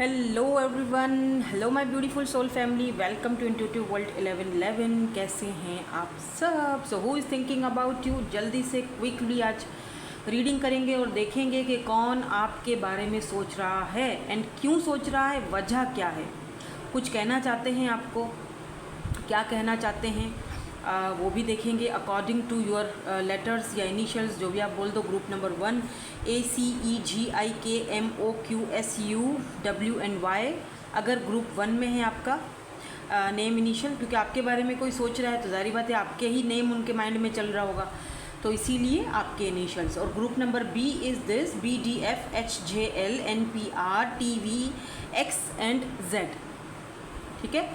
Hello everyone, hello my beautiful soul family, welcome to intuitive world 1111। कैसे हैं आप सब? So who is thinking about you. जल्दी से क्विकली आज रीडिंग करेंगे और देखेंगे कि कौन आपके बारे में सोच रहा है एंड क्यों सोच रहा है, वजह क्या है, कुछ कहना चाहते हैं आपको, क्या कहना चाहते हैं वो भी देखेंगे अकॉर्डिंग टू योर लेटर्स या इनिशियल्स, जो भी आप बोल दो। ग्रुप नंबर 1 ACEGIKMOQSUWNY, अगर ग्रुप 1 में है आपका नेम इनिशियल, क्योंकि आपके बारे में कोई सोच रहा है तो जारी बात है आपके ही नेम उनके माइंड में चल रहा होगा, तो इसीलिए आपके इनिशियल्स। और group number B is this BDFHJLNPRTVX and Z। ठीक है,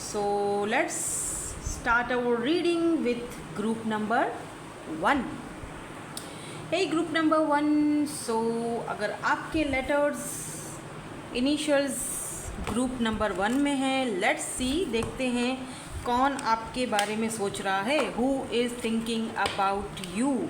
so let's start our reading with group number 1. Hey group number 1, so अगर आपके लेटर्स इनिशियल्स ग्रुप नंबर 1 में है, लेट्स सी, देखते हैं कौन आपके बारे में सोच रहा है। Who is thinking about you,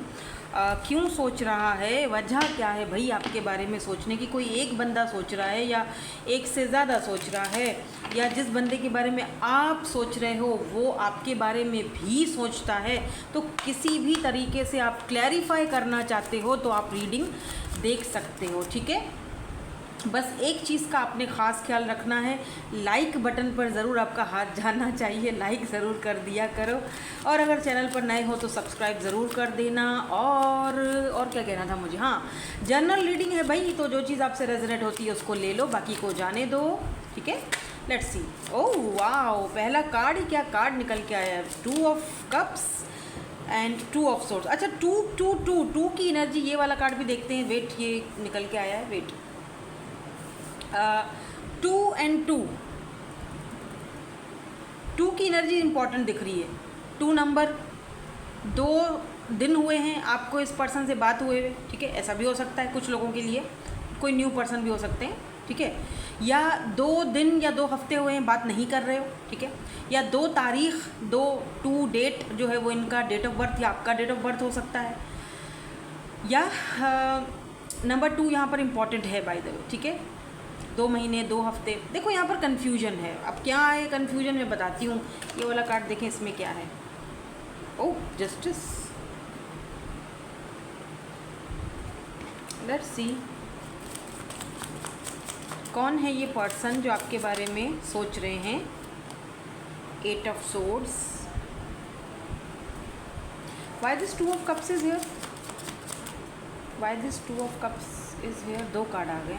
क्यों सोच रहा है, वजह क्या है भाई आपके बारे में सोचने की। कोई एक बंदा सोच रहा है या एक से ज़्यादा सोच रहा है, या जिस बंदे के बारे में आप सोच रहे हो वो आपके बारे में भी सोचता है, तो किसी भी तरीके से आप क्लैरिफाई करना चाहते हो तो आप रीडिंग देख सकते हो। ठीक है, बस एक चीज़ का आपने ख़ास ख्याल रखना है, लाइक बटन पर ज़रूर आपका हाथ जाना चाहिए, लाइक ज़रूर कर दिया करो, और अगर चैनल पर नए हो तो सब्सक्राइब ज़रूर कर देना। और क्या कहना था मुझे, हाँ, जनरल रीडिंग है भाई, तो जो चीज़ आपसे रेजोनेट होती है उसको ले लो, बाकी को जाने दो। ठीक है, लेट्स सी। ओह वाओ, पहला कार्ड ही क्या कार्ड निकल के आया है, 2 of cups and 2 of swords. अच्छा, 2 की एनर्जी, ये वाला कार्ड भी देखते हैं। वेट, ये निकल के आया है, वेट, 2 and 2 की एनर्जी इंपॉर्टेंट दिख रही है। 2 नंबर, 2 दिन हुए हैं आपको इस पर्सन से बात हुए हुए। ठीक है, ऐसा भी हो सकता है कुछ लोगों के लिए, कोई न्यू पर्सन भी हो सकते हैं। ठीक है, या 2 दिन या 2 हफ्ते हुए हैं बात नहीं कर रहे हो। ठीक है, या 2 तारीख, 2 डेट जो है वो इनका डेट ऑफ बर्थ या आपका डेट ऑफ बर्थ हो सकता है, या नंबर 2 यहाँ पर इम्पॉर्टेंट है बाय द वे। ठीक है, 2 महीने, 2 हफ्ते। देखो यहाँ पर कन्फ्यूजन है, अब क्या है कन्फ्यूजन मैं बताती हूँ। ये वाला कार्ड देखें, इसमें क्या है। ओह, जस्टिस। लेट्स सी कौन है ये पर्सन जो आपके बारे में सोच रहे हैं। 8 of swords, why this 2 of cups is here, why this 2 of cups is here. 2 card आ गए,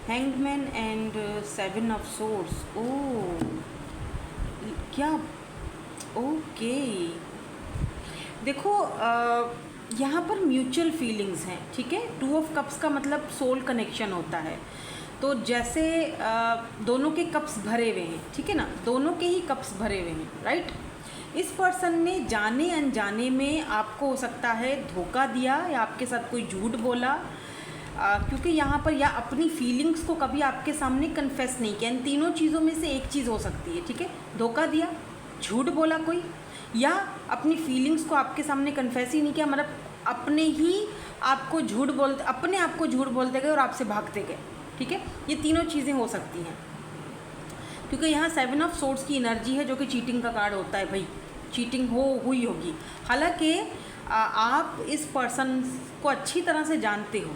hangman and 7 of swords. Oh, क्या, ओके, देखो यहाँ पर म्यूचुअल फीलिंग्स हैं। ठीक है, 2 ऑफ कप्स का मतलब सोल कनेक्शन होता है, तो जैसे दोनों के कप्स भरे हुए हैं। ठीक है ना, दोनों के ही कप्स भरे हुए हैं, राइट। इस पर्सन ने जाने अनजाने में आपको हो सकता है धोखा दिया, या आपके साथ कोई झूठ बोला, क्योंकि यहाँ पर या अपनी फीलिंग्स को कभी आपके सामने कन्फेस नहीं किया। इन तीनों चीज़ों में से एक चीज़ हो सकती है। ठीक है, धोखा दिया, झूठ बोला कोई, या अपनी फीलिंग्स को आपके सामने कन्फेस ही नहीं किया, मतलब अपने ही आपको झूठ बोलते, अपने आप को झूठ बोलते गए और आपसे भागते गए। ठीक है, ये तीनों चीज़ें हो सकती हैं, क्योंकि यहाँ 7 ऑफ सोर्ड्स की एनर्जी है, जो कि चीटिंग का कार्ड होता है भाई। चीटिंग हुई होगी, हालांकि आप इस पर्सन को अच्छी तरह से जानते हो,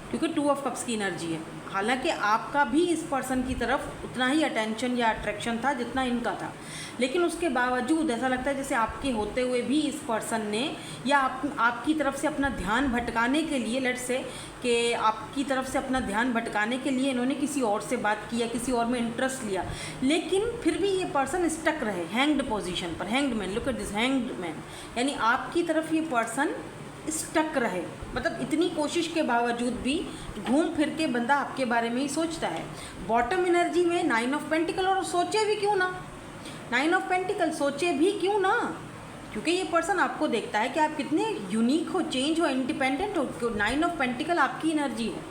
क्योंकि 2 ऑफ कप्स की एनर्जी है। हालांकि आपका भी इस पर्सन की तरफ उतना ही अटेंशन या अट्रैक्शन था जितना इनका था, लेकिन उसके बावजूद ऐसा लगता है जैसे आपके होते हुए भी इस पर्सन ने, या आपकी तरफ से अपना ध्यान भटकाने के लिए, लेट्स से कि आपकी तरफ से अपना ध्यान भटकाने के लिए इन्होंने किसी और से बात की या किसी और में इंटरेस्ट लिया, लेकिन फिर भी ये पर्सन स्टक रहे हैंग्ड पोजीशन पर। Hanged man, look at this, hanged man, यानी आपकी तरफ ये पर्सन स्टक रहे, मतलब इतनी कोशिश के बावजूद भी घूम फिर के बंदा आपके बारे में ही सोचता है। बॉटम एनर्जी में 9 ऑफ पेंटिकल, और सोचे भी क्यों ना, 9 ऑफ पेंटिकल सोचे भी क्यों ना, क्योंकि ये पर्सन आपको देखता है कि आप कितने यूनिक हो, चेंज हो, इंडिपेंडेंट हो। 9 ऑफ पेंटिकल आपकी एनर्जी है,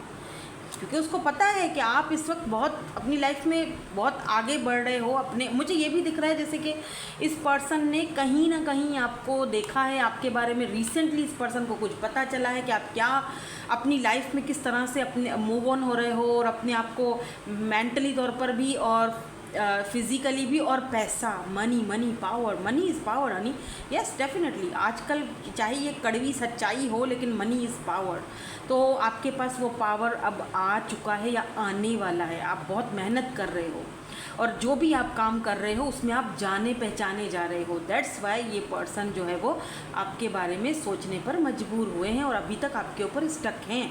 क्योंकि उसको पता है कि आप इस वक्त बहुत अपनी लाइफ में बहुत आगे बढ़ रहे हो अपने। मुझे ये भी दिख रहा है जैसे कि इस पर्सन ने कहीं ना कहीं आपको देखा है, आपके बारे में रिसेंटली इस पर्सन को कुछ पता चला है कि आप क्या अपनी लाइफ में किस तरह से अपने मूव ऑन हो रहे हो, और अपने आप को मेंटली तौर पर भी और फिज़िकली भी, और पैसा, money power, money is power Honey. Yes definitely, आजकल चाहे ये कड़वी सच्चाई हो लेकिन मनी इज़ पावर। तो आपके पास वो पावर अब आ चुका है या आने वाला है। आप बहुत मेहनत कर रहे हो और जो भी आप काम कर रहे हो उसमें आप जाने पहचाने जा रहे हो। दैट्स वाई ये पर्सन जो है वो आपके बारे में सोचने पर मजबूर हुए हैं और अभी तक आपके ऊपर स्टक हैं।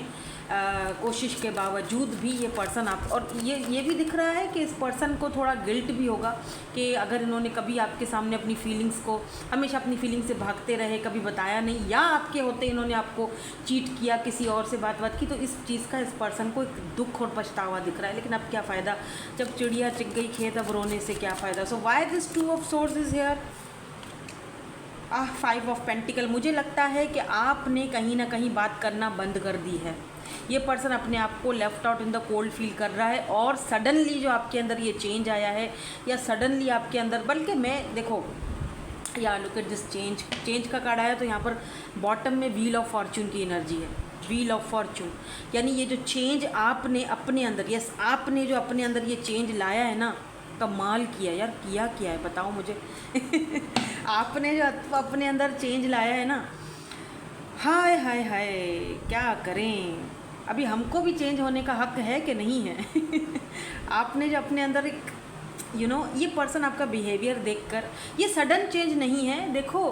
कोशिश के बावजूद भी ये पर्सन आप, और ये भी दिख रहा है कि इस पर्सन को थोड़ा गिल्ट भी होगा कि अगर इन्होंने कभी आपके सामने अपनी फीलिंग्स को, हमेशा अपनी फीलिंग से भागते रहे, कभी बताया नहीं, या आपके होते इन्होंने आपको चीट किया, किसी और से बात की, तो इस चीज़ का इस पर्सन को एक दुख और पछतावा दिख रहा है। लेकिन अब क्या फ़ायदा, जब चिड़िया चिग गई खेत, अब रोने से क्या फ़ायदा। So why this 2 of swords is here. 5 of pentacle. मुझे लगता है कि आपने कहीं ना कहीं बात करना बंद कर दी है। ये पर्सन अपने आप को left out in the cold feel कर रहा है, और सडनली जो आपके अंदर ये चेंज आया है, या सडनली आपके अंदर, बल्कि मैं देखो या लुक एट दिस चेंज का कार्ड आया, तो यहाँ पर बॉटम में व्हील ऑफ फॉर्चून की एनर्जी है। व्हील ऑफ फॉर्चून यानी ये जो चेंज आपने अपने अंदर, यस आपने जो अपने अंदर ये चेंज लाया है ना, कमाल किया यार। किया है बताओ मुझे। आपने जो अपने अंदर चेंज लाया है ना, हाय हाय हाय, क्या करें। अभी हमको भी चेंज होने का हक है कि नहीं है। आपने जो अपने अंदर एक ये पर्सन आपका बिहेवियर देखकर, ये सडन चेंज नहीं है। देखो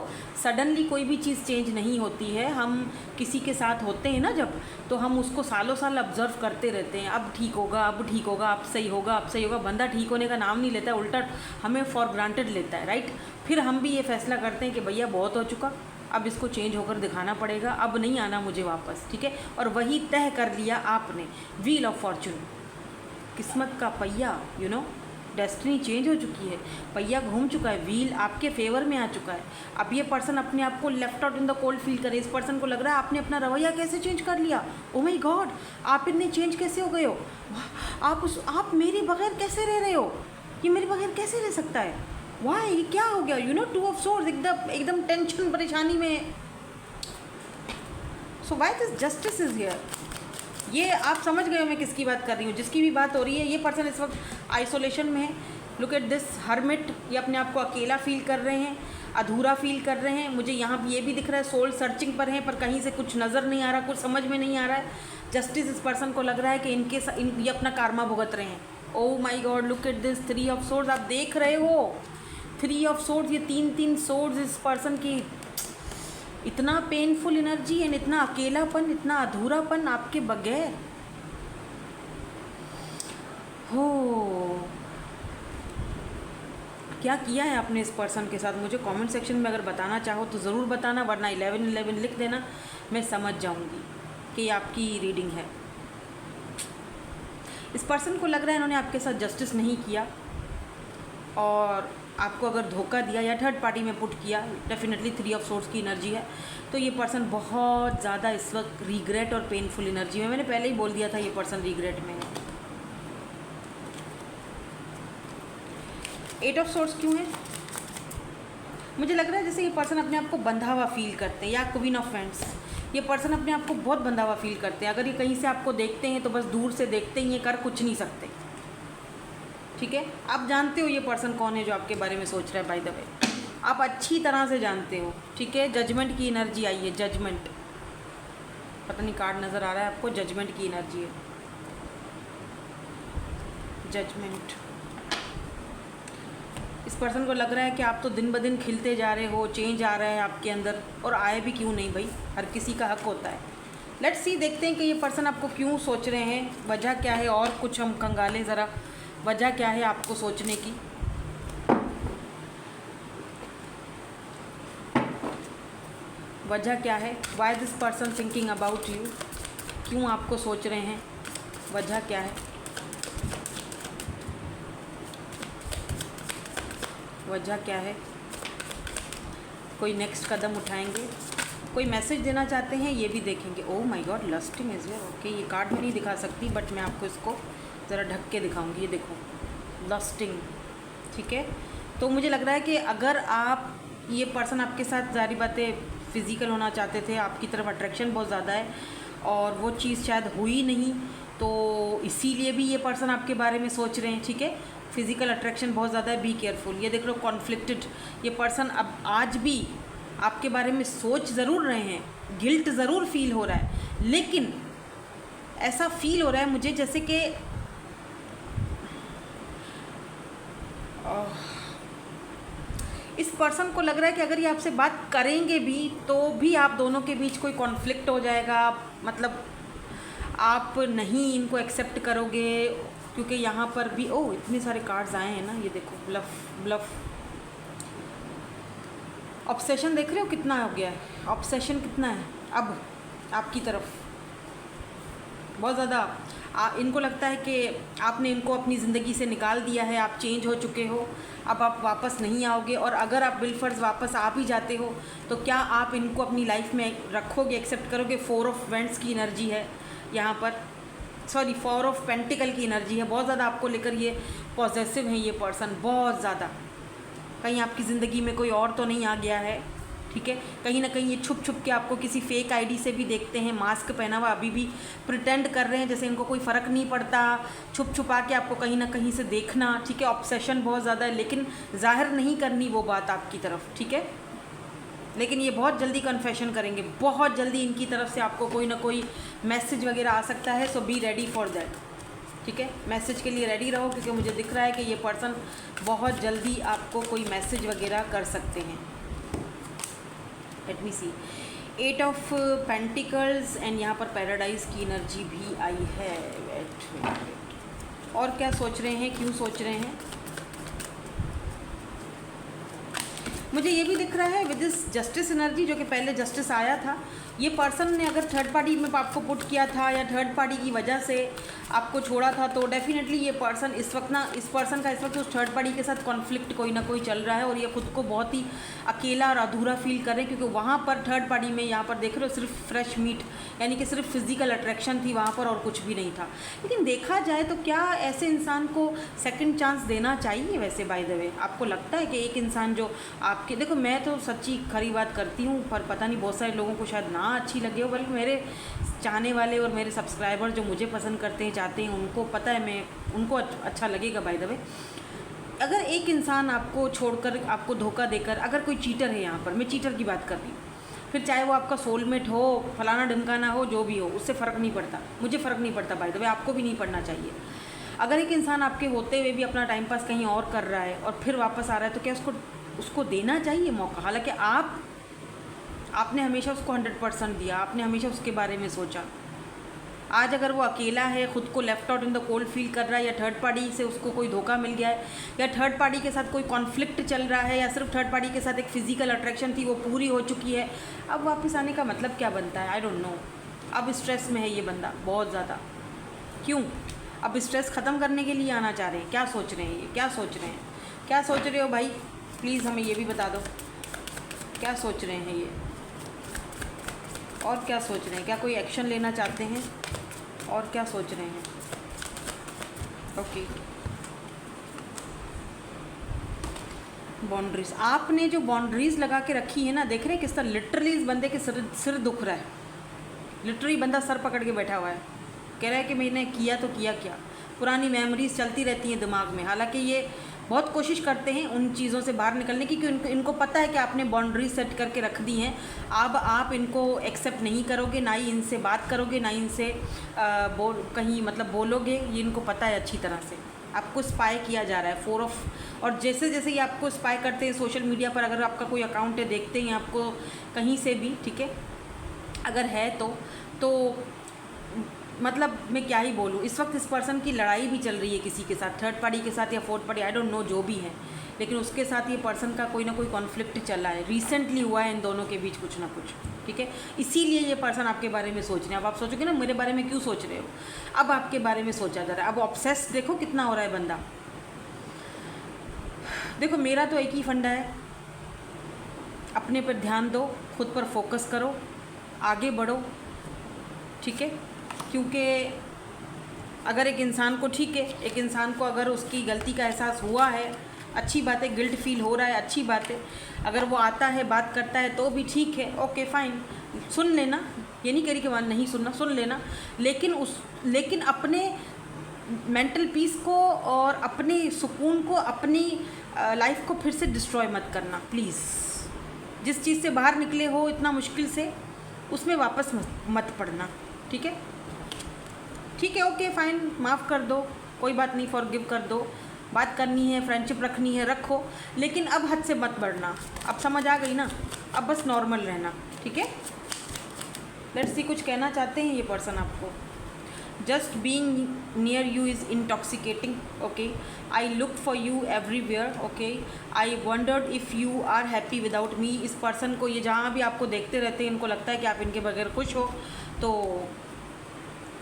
सडनली कोई भी चीज़ चेंज नहीं होती है। हम किसी के साथ होते हैं ना जब, तो हम उसको सालों साल ऑब्जर्व करते रहते हैं, अब ठीक होगा, अब ठीक होगा, अब सही होगा, अब सही होगा। बंदा ठीक होने का नाम नहीं लेता, उल्टा हमें फॉर ग्रांटेड लेता है, राइट। फिर हम भी ये फैसला करते हैं कि भैया बहुत हो चुका, अब इसको चेंज होकर दिखाना पड़ेगा, अब नहीं आना मुझे वापस, ठीक है। और वही तय कर लिया आपने। व्हील ऑफ फॉर्चून, किस्मत का पहिया, डेस्टिनी चेंज हो चुकी है, पहिया घूम चुका है, व्हील आपके फेवर में आ चुका है। अब ये पर्सन अपने आप को left out in the cold feel करे। इस पर्सन को लग रहा है आपने अपना रवैया कैसे चेंज कर लिया, ओ माय गॉड, आप इतने चेंज कैसे हो गए हो, आप मेरे बगैर कैसे रह रहे हो, ये मेरे बगैर कैसे रह सकता है, वाई, ये क्या हो गया। 2 ऑफ सोर्स, एकदम टेंशन परेशानी में। So why this justice is here. ये आप समझ गए हो मैं किसकी बात कर रही हूँ, जिसकी भी बात हो रही है। ये पर्सन इस वक्त आइसोलेशन में है। लुक एट दिस हर्मिट, ये अपने आप को अकेला फील कर रहे हैं, अधूरा फील कर रहे हैं। मुझे यहाँ ये भी दिख रहा है सोल सर्चिंग पर हैं, पर कहीं से कुछ नज़र नहीं आ रहा, कुछ समझ में नहीं आ रहा है। जस्टिस, इस पर्सन को लग रहा है कि ये अपना कार्मा भुगत रहे हैं। Oh my god, look at this 3 of swords. आप देख रहे हो 3 ऑफ सोर्ड्स, ये 3 सोर्ड्स इस पर्सन की, इतना पेनफुल एनर्जी एंड इतना अकेलापन, इतना अधूरापन आपके बगैर। हो क्या किया है आपने इस पर्सन के साथ, मुझे कमेंट सेक्शन में अगर बताना चाहो तो ज़रूर बताना, वरना 1111 लिख देना, मैं समझ जाऊंगी कि आपकी रीडिंग है। इस पर्सन को लग रहा है इन्होंने आपके साथ जस्टिस नहीं किया, और आपको अगर धोखा दिया या थर्ड पार्टी में पुट किया, डेफिनेटली 3 ऑफ सोर्ड्स की एनर्जी है। तो ये पर्सन बहुत ज़्यादा इस वक्त रिग्रेट और पेनफुल एनर्जी में, मैंने पहले ही बोल दिया था ये पर्सन रिग्रेट में है। 8 ऑफ सोर्ड्स क्यों है, मुझे लग रहा है जैसे ये पर्सन अपने आप को बंधा हुआ फील करते हैं, या क्वीन ऑफ फ्रेंड्स, ये पर्सन अपने आप को बहुत बंधा हुआ फील करते हैं। अगर ये कहीं से आपको देखते हैं तो बस दूर से देखते ही, ये कर कुछ नहीं सकते, ठीक है। आप जानते हो ये पर्सन कौन है जो आपके बारे में सोच रहा है, बाय द वे आप अच्छी तरह से जानते हो, ठीक है। जजमेंट की एनर्जी आई है, जजमेंट, पता नहीं कार्ड नज़र आ रहा है आपको, जजमेंट की एनर्जी है, जजमेंट। इस पर्सन को लग रहा है कि आप तो दिन ब दिन खिलते जा रहे हो, चेंज आ रहा है आपके अंदर, और आए भी क्यों नहीं भाई, हर किसी का हक होता है। लेट्स सी, देखते हैं कि ये पर्सन आपको क्यों सोच रहे हैं, वजह क्या है, और कुछ हम खंगालें ज़रा, वजह क्या है आपको सोचने की। वजह क्या है, why this person thinking about you, क्यों आपको सोच रहे हैं, वजह क्या है, वजह क्या है। कोई नेक्स्ट कदम उठाएंगे, कोई मैसेज देना चाहते हैं, ये भी देखेंगे। Oh my god, lusting is here. Okay, ये कार्ड में नहीं दिखा सकती बट मैं आपको इसको ज़रा ढक के दिखाऊंगी। ये देखो, लस्टिंग, ठीक है। तो मुझे लग रहा है कि अगर आप, ये पर्सन आपके साथ ज़ाहिर बातें फिज़िकल होना चाहते थे, आपकी तरफ अट्रैक्शन बहुत ज़्यादा है और वो चीज़ शायद हुई नहीं, तो इसीलिए भी ये पर्सन आपके बारे में सोच रहे हैं, ठीक है। फिज़िकल अट्रैक्शन बहुत ज़्यादा है, बी केयरफुल। ये देख लो कॉन्फ्लिक्टेड, ये पर्सन अब आज भी आपके बारे में सोच ज़रूर रहे हैं, गिल्ट ज़रूर फील हो रहा है, लेकिन ऐसा फील हो रहा है मुझे जैसे कि इस पर्सन को लग रहा है कि अगर ये आपसे बात करेंगे भी तो भी आप दोनों के बीच कोई कॉन्फ्लिक्ट हो जाएगा, मतलब आप नहीं इनको एक्सेप्ट करोगे, क्योंकि यहाँ पर भी ओह इतने सारे कार्ड्स आए हैं ना। ये देखो, ब्लफ ब्लफ, ऑब्सेशन देख रहे हो कितना हो गया है, ऑब्सेशन कितना है अब आपकी तरफ, बहुत ज़्यादा। इनको लगता है कि आपने इनको अपनी ज़िंदगी से निकाल दिया है, आप चेंज हो चुके हो, अब आप वापस नहीं आओगे। और अगर आप बिलफर्ज वापस आ भी जाते हो तो क्या आप इनको अपनी लाइफ में रखोगे, एक्सेप्ट करोगे। 4 ऑफ वेंट्स की एनर्जी है यहाँ पर, सॉरी 4 ऑफ पेंटिकल की एनर्जी है। बहुत ज़्यादा आपको लेकर ये पॉजेसिव है ये पर्सन, बहुत ज़्यादा। कहीं आपकी ज़िंदगी में कोई और तो नहीं आ गया है, ठीक है। कहीं ना कहीं ये छुप छुप के आपको किसी फेक आईडी से भी देखते हैं, मास्क पहना हुआ, अभी भी प्रिटेंड कर रहे हैं जैसे इनको कोई फ़र्क नहीं पड़ता, छुप छुपा के आपको कहीं ना कहीं से देखना, ठीक है। ऑब्सेशन बहुत ज़्यादा है, लेकिन जाहिर नहीं करनी वो बात आपकी तरफ, ठीक है। लेकिन ये बहुत जल्दी कन्फेशन करेंगे, बहुत जल्दी इनकी तरफ से आपको कोई ना कोई मैसेज वगैरह आ सकता है। सो बी रेडी फॉर दैट, ठीक है। मैसेज के लिए रेडी रहो, क्योंकि मुझे दिख रहा है कि ये पर्सन बहुत जल्दी आपको कोई मैसेज वगैरह कर सकते हैं। Let me see, 8 of pentacles and यहाँ पर पैराडाइज की एनर्जी भी आई है। वेट, और क्या सोच रहे हैं, क्यों सोच रहे हैं। मुझे ये भी दिख रहा है विद दिस जस्टिस एनर्जी, जो कि पहले जस्टिस आया था, ये पर्सन ने अगर थर्ड पार्टी में आपको पुट किया था या थर्ड पार्टी की वजह से आपको छोड़ा था, तो डेफिनेटली ये पर्सन इस वक्त ना, इस पर्सन का इस वक्त उस थर्ड पार्टी के साथ कॉन्फ्लिक्ट कोई ना कोई चल रहा है और ये खुद को बहुत ही अकेला और अधूरा फील कर रहे हैं, क्योंकि वहाँ पर थर्ड पार्टी में, यहाँ पर देख रहे हो सिर्फ फ्रेश मीट, यानी कि सिर्फ फिजिकल अट्रैक्शन थी वहाँ पर और कुछ भी नहीं था। लेकिन देखा जाए तो क्या ऐसे इंसान को सेकेंड चांस देना चाहिए वैसे? बाय द वे, आपको लगता है कि एक इंसान जो आपके, देखो मैं तो सच्ची खरी बात करती हूँ, पर पता नहीं बहुत सारे लोगों को शायद ना अच्छी लगे हो, बल्कि मेरे चाहने वाले और मेरे सब्सक्राइबर जो मुझे पसंद करते हैं, चाहते हैं, उनको पता है मैं उनको अच्छा लगेगा। बाय द वे, अगर एक इंसान आपको छोड़कर, आपको धोखा देकर, अगर कोई चीटर है, यहाँ पर मैं चीटर की बात कर रही हूँ, फिर चाहे वो आपका सोलमेट हो, फलाना ढमकाना हो, जो भी हो, उससे फ़र्क नहीं पड़ता, मुझे फ़र्क नहीं पड़ता। बाय द वे, आपको भी नहीं पड़ना चाहिए। अगर एक इंसान आपके होते हुए भी अपना टाइम पास कहीं और कर रहा है और फिर वापस आ रहा है, तो क्या उसको देना चाहिए मौका? हालांकि आपने हमेशा उसको 100% दिया, आपने हमेशा उसके बारे में सोचा। आज अगर वो अकेला है, ख़ुद को left out in the cold feel कर रहा है, या थर्ड पार्टी से उसको कोई धोखा मिल गया है, या थर्ड पार्टी के साथ कोई कॉन्फ्लिक्ट चल रहा है, या सिर्फ थर्ड पार्टी के साथ एक फ़िज़िकल अट्रैक्शन थी वो पूरी हो चुकी है, अब वापस आने का मतलब क्या बनता है? I don't know. अब स्ट्रेस में है ये बंदा बहुत ज़्यादा। क्यों? अब स्ट्रेस ख़त्म करने के लिए आना चाह रहे हैं? क्या सोच रहे हैं ये? क्या सोच रहे हैं? क्या सोच रहे हो भाई? प्लीज़ हमें ये भी बता दो, क्या सोच रहे हैं ये, और क्या सोच रहे हैं? क्या कोई एक्शन लेना चाहते हैं, और क्या सोच रहे हैं? ओके, बाउंड्रीज, आपने जो बाउंड्रीज लगा के रखी है ना, देख रहे हैं किस तरह लिटरली इस बंदे के सिर दुख रहा है। लिटरली बंदा सर पकड़ के बैठा हुआ है, कह रहा है कि मैंने किया तो किया क्या। पुरानी मेमोरीज चलती रहती हैं दिमाग में। हालांकि ये बहुत कोशिश करते हैं उन चीज़ों से बाहर निकलने की, क्योंकि इनको पता है कि आपने बाउंड्री सेट करके रख दी हैं। अब आप इनको एक्सेप्ट नहीं करोगे, ना ही इनसे बात करोगे, ना ही इनसे कहीं मतलब बोलोगे। ये इनको पता है अच्छी तरह से। आपको स्पाई किया जा रहा है 4 ऑफ, और जैसे जैसे ये आपको स्पाई करते हैं सोशल मीडिया पर, अगर आपका कोई अकाउंट है, देखते हैं आपको कहीं से भी, ठीक है, अगर है तो मतलब मैं क्या ही बोलूँ। इस वक्त इस पर्सन की लड़ाई भी चल रही है किसी के साथ, थर्ड पार्टी के साथ या fourth party, I don't know, जो भी है, लेकिन उसके साथ ये पर्सन का कोई ना कोई कॉन्फ्लिक्ट चला है, रिसेंटली हुआ है इन दोनों के बीच कुछ ना कुछ, ठीक है। इसीलिए ये पर्सन आपके बारे में सोच रहे हैं। अब आप सोचोगे ना मेरे बारे में क्यों सोच रहे हो, अब आपके बारे में सोचा जा रहा है। अब ऑब्सेस देखो कितना हो रहा है बंदा। देखो मेरा तो एक ही फंडा है, अपने पर ध्यान दो, खुद पर फोकस करो, आगे बढ़ो, ठीक है। क्योंकि अगर एक इंसान को, ठीक है, एक इंसान को अगर उसकी गलती का एहसास हुआ है, अच्छी बात है, गिल्ट फील हो रहा है, अच्छी बात है। अगर वो आता है, बात करता है तो भी ठीक है, ओके फाइन, सुन लेना, ये नहीं कह रही कि वहाँ नहीं सुनना, सुन लेना, लेकिन अपने मेंटल पीस को और अपने सुकून को, अपनी लाइफ को फिर से डिस्ट्रॉय मत करना प्लीज़। जिस चीज़ से बाहर निकले हो इतना मुश्किल से, उसमें वापस मत पड़ना, ठीक है। ठीक है, ओके फाइन, माफ़ कर दो, कोई बात नहीं, फॉरगिव कर दो। बात करनी है, फ्रेंडशिप रखनी है, रखो, लेकिन अब हद से मत बढ़ना। अब समझ आ गई ना, अब बस नॉर्मल रहना, ठीक है। लेट्स सी, कुछ कहना चाहते हैं ये पर्सन आपको। Just being near you is intoxicating, okay. I look for you everywhere, okay. I wondered if you are happy without me. इस पर्सन को, ये जहाँ भी आपको देखते रहते हैं, इनको लगता है कि आप इनके बगैर खुश हो, तो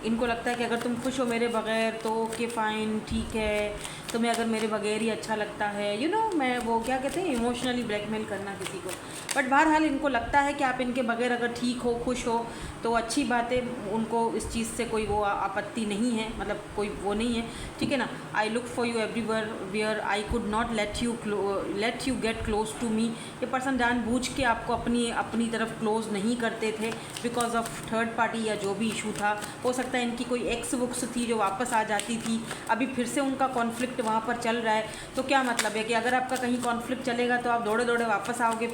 इनको लगता है कि अगर तुम खुश हो मेरे बगैर तो ओके फ़ाइन, ठीक है, तुम्हें अगर मेरे बगैर ही अच्छा लगता है, यू नो, मैं वो क्या कहते हैं, इमोशनली ब्लैकमेल करना किसी को। बट बहरहाल इनको लगता है कि आप इनके बगैर अगर ठीक हो, खुश हो, तो अच्छी बात है, उनको इस चीज़ से कोई वो आपत्ति नहीं है, मतलब कोई वो नहीं है, ठीक है ना। I look for you everywhere where I could not let you get close to me. ये पर्सन जानबूझ के आपको अपनी तरफ क्लोज नहीं करते थे बिकॉज ऑफ थर्ड पार्टी या जो भी इशू था। हो सकता है इनकी कोई एक्स वुक्स थी जो वापस आ जाती थी, अभी फिर से उनका कॉन्फ्लिक्ट वहाँ पर चल रहा है। तो क्या मतलब है कि अगर आपका कहीं कॉन्फ्लिक्ट चलेगा तो आप दौड़े दौड़े वापस आओगे,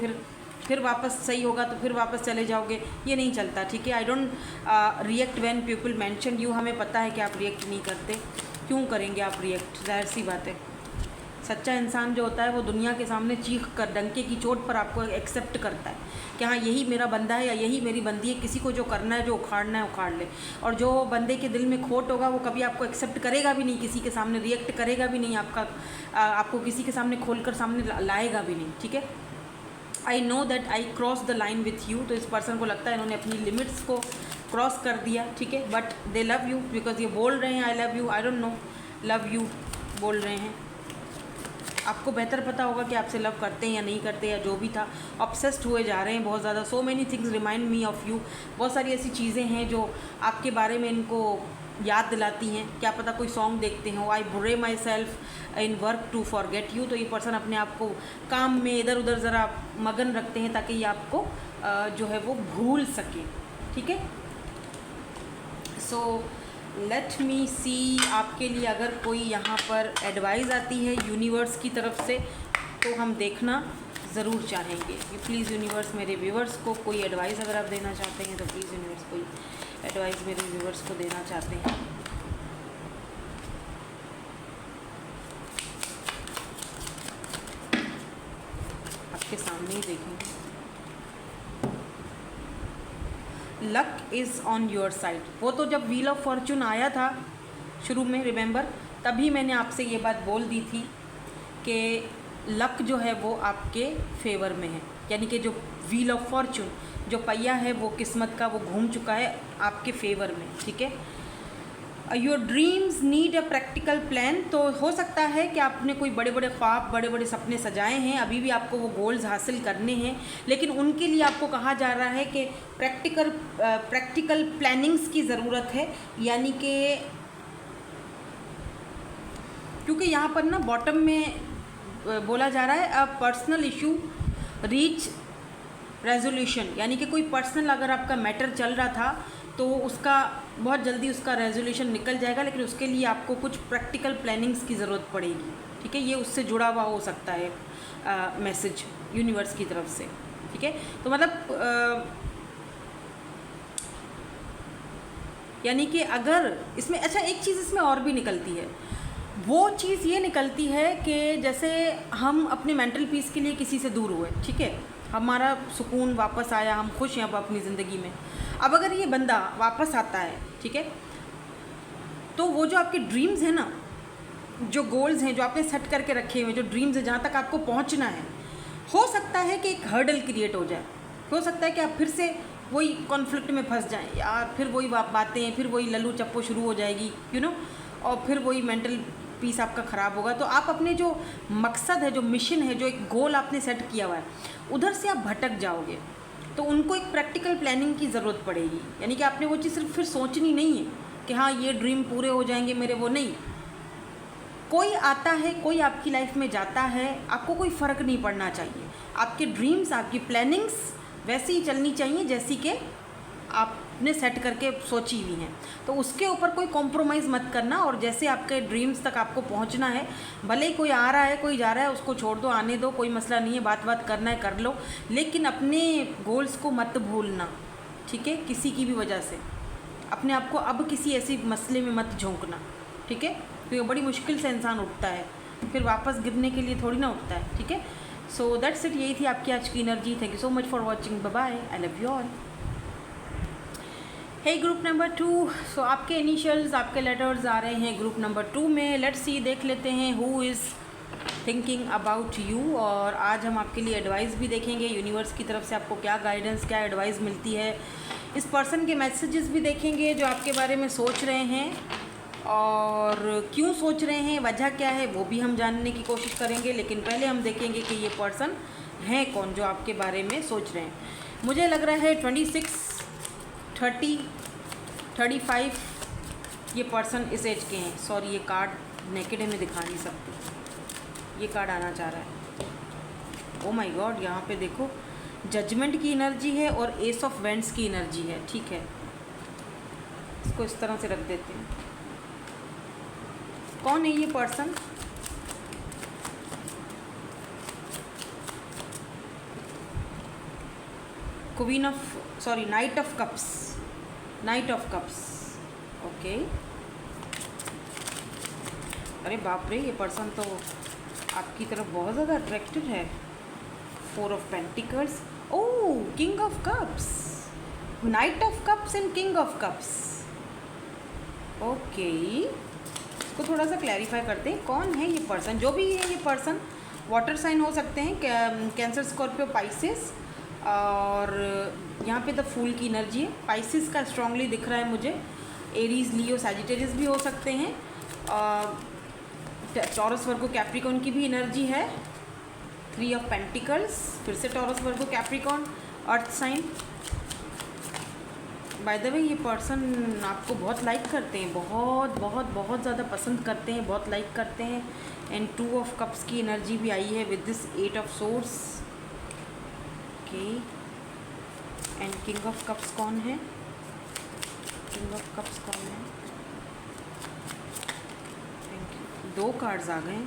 फिर वापस सही होगा तो फिर वापस चले जाओगे, ये नहीं चलता, ठीक है। I don't react when people mention you. हमें पता है कि आप रिएक्ट नहीं करते, क्यों करेंगे आप रिएक्ट, जाहिर सी बात है। सच्चा इंसान जो होता है वो दुनिया के सामने चीख कर, डंके की चोट पर आपको एक्सेप्ट करता है कि हाँ यही मेरा बंदा है या यही मेरी बंदी है। किसी को जो करना है, जो उखाड़ना है उखाड़ ले। और जो बंदे के दिल में खोट होगा वो कभी आपको एक्सेप्ट करेगा भी नहीं, किसी के सामने रिएक्ट करेगा भी नहीं, आपको किसी के सामने खोल कर सामने लाएगा भी नहीं, ठीक है। I know that I cross the line with you. तो इस पर्सन को लगता है इन्होंने अपनी लिमिट्स को क्रॉस कर दिया, ठीक है। But they love you because ये बोल रहे हैं आई love you, I don't know, love you बोल रहे हैं। आपको बेहतर पता होगा कि आपसे लव करते हैं या नहीं करते, या जो भी था, ऑब्सेस्ड हुए जा रहे हैं बहुत ज़्यादा। So many things remind me of you. बहुत सारी ऐसी चीज़ें हैं जो आपके बारे में इनको याद दिलाती हैं। क्या पता कोई सॉन्ग देखते हो, I buried myself in work to forget you. तो ये पर्सन अपने आप को काम में इधर उधर ज़रा मगन रखते हैं ताकि ये आपको जो है वो भूल सकें, ठीक है। सो लेट मी सी, आपके लिए अगर कोई यहाँ पर एडवाइस आती है यूनिवर्स की तरफ से तो हम देखना ज़रूर चाहेंगे कि प्लीज़ यूनिवर्स मेरे व्यूवर्स को कोई एडवाइस अगर आप देना चाहते हैं तो प्लीज़ यूनिवर्स कोई एडवाइस मेरे व्यूवर्स को देना चाहते हैं। आपके सामने ही देखेंगे। Luck is on your side. वो तो जब व्हील ऑफ फॉर्चून आया था शुरू में, रिमेंबर, तभी मैंने आपसे ये बात बोल दी थी कि लक जो है वो आपके फेवर में है। यानी कि जो व्हील ऑफ फॉर्चून, जो पहिया है वो किस्मत का, वो घूम चुका है आपके फेवर में, ठीक है। Your dreams need a practical plan. तो हो सकता है कि आपने कोई बड़े बड़े ख्वाब, बड़े बड़े सपने सजाए हैं, अभी भी आपको वो गोल्स हासिल करने हैं, लेकिन उनके लिए आपको कहा जा रहा है कि प्रैक्टिकल प्लानिंग्स की ज़रूरत है। यानी कि क्योंकि यहाँ पर ना बॉटम में बोला जा रहा है a personal issue reach resolution. यानी कि कोई पर्सनल अगर आपका मैटर चल रहा था तो उसका बहुत जल्दी उसका रेजोल्यूशन निकल जाएगा, लेकिन उसके लिए आपको कुछ प्रैक्टिकल प्लानिंग्स की ज़रूरत पड़ेगी, ठीक है। ये उससे जुड़ा हुआ हो सकता है मैसेज यूनिवर्स की तरफ से, ठीक है। तो मतलब यानी कि अगर इसमें, अच्छा एक चीज़ इसमें और भी निकलती है, वो चीज़ ये निकलती है कि जैसे हम अपने मेंटल पीस के लिए किसी से दूर हुए, ठीक है, हमारा सुकून वापस आया, हम खुश हैं अब अपनी ज़िंदगी में। अब अगर ये बंदा वापस आता है, ठीक है, तो वो जो आपके ड्रीम्स हैं ना, जो गोल्स हैं जो आपने सेट करके रखे हुए, जो ड्रीम्स हैं जहाँ तक आपको पहुँचना है, हो सकता है कि एक हर्डल क्रिएट हो जाए। हो सकता है कि आप फिर से वही कॉन्फ्लिक्ट में फंस जाएं, यार फिर वही बातें, फिर वही लल्लू चप्पो शुरू हो जाएगी, यू नो, और फिर वही मेंटल पीस आपका ख़राब होगा। तो आप अपने जो मकसद है, जो मिशन है, जो एक गोल आपने सेट किया हुआ है, उधर से आप भटक जाओगे। तो उनको एक प्रैक्टिकल प्लानिंग की ज़रूरत पड़ेगी। यानी कि आपने वो चीज़ सिर्फ फिर सोचनी नहीं है कि हाँ ये ड्रीम पूरे हो जाएंगे मेरे, वो नहीं। कोई आता है, कोई आपकी लाइफ में जाता है, आपको कोई फ़र्क नहीं पड़ना चाहिए। आपके ड्रीम्स, आपकी प्लानिंग्स वैसे ही चलनी चाहिए जैसी कि आपने सेट करके सोची हुई हैं। तो उसके ऊपर कोई कॉम्प्रोमाइज़ मत करना, और जैसे आपके ड्रीम्स तक आपको पहुंचना है, भले ही कोई आ रहा है कोई जा रहा है उसको छोड़ दो, आने दो, कोई मसला नहीं है, बात करना है कर लो, लेकिन अपने गोल्स को मत भूलना, ठीक है। किसी की भी वजह से अपने आप को अब किसी ऐसी मसले में मत झोंकना, ठीक है, क्योंकि बड़ी मुश्किल से इंसान उठता है, फिर वापस गिरने के लिए थोड़ी ना उठता है, ठीक है। सो दैट्स इट, यही थी आपकी आज की energy. Thank you so much for watching, bye bye, I love you all. Hey group number 2, so आपके इनिशियल्स, आपके लेटर्स आ रहे हैं ग्रुप नंबर 2 में। लेट्स सी, देख लेते हैं who is thinking about you. और आज हम आपके लिए एडवाइस भी देखेंगे, यूनिवर्स की तरफ से आपको क्या गाइडेंस, क्या एडवाइस मिलती है। इस पर्सन के मैसेजेस भी देखेंगे जो आपके बारे में सोच रहे हैं, और क्यों सोच रहे हैं, वजह क्या है, वो भी हम जानने की कोशिश करेंगे। लेकिन पहले हम देखेंगे कि ये पर्सन है कौन जो आपके बारे में सोच रहे हैं। मुझे लग रहा है 26, 30, 35 ये पर्सन इस एज के हैं। सॉरी, ये कार्ड नेकेड है, मैं दिखा नहीं सकती, ये कार्ड आना चाह रहा है। ओ माय गॉड, यहाँ पे देखो जजमेंट की एनर्जी है और एस ऑफ वेंट्स की एनर्जी है, ठीक है। इसको इस तरह से रख देते हैं। कौन है ये person? Queen of, sorry, night of cups, night of cups, okay. अरे बाप रे, ये पर्सन तो आपकी तरफ बहुत ज़्यादा अट्रैक्टेड है। 4 of pentacles, oh, king of cups, night of cups and king of cups, okay. इसको थोड़ा सा क्लैरिफाई करते हैं, कौन है ये पर्सन? जो भी है ये पर्सन, वाटर साइन हो सकते हैं, कैंसर, स्कॉर्पियो, पाइसेस, और यहाँ पे द फूल की एनर्जी है। पाइसेस का स्ट्रांगली दिख रहा है मुझे, एरीज, लियो, सैजिटेरियस भी हो सकते हैं, टॉरस, वर्गो, कैप्रिकॉर्न की भी एनर्जी है। 3 ऑफ पेंटिकल्स, फिर से Taurus, Virgo, Capricorn, earth sign. By the way, ये पर्सन आपको बहुत लाइक करते हैं, बहुत बहुत बहुत ज़्यादा पसंद करते हैं, बहुत लाइक करते हैं। एंड 2 ऑफ कप्स की एनर्जी भी आई है with this 8 of source, okay. And king of cups कौन है? किंग ऑफ कप्स कौन है? Thank you. 2 कार्ड्स आ गए,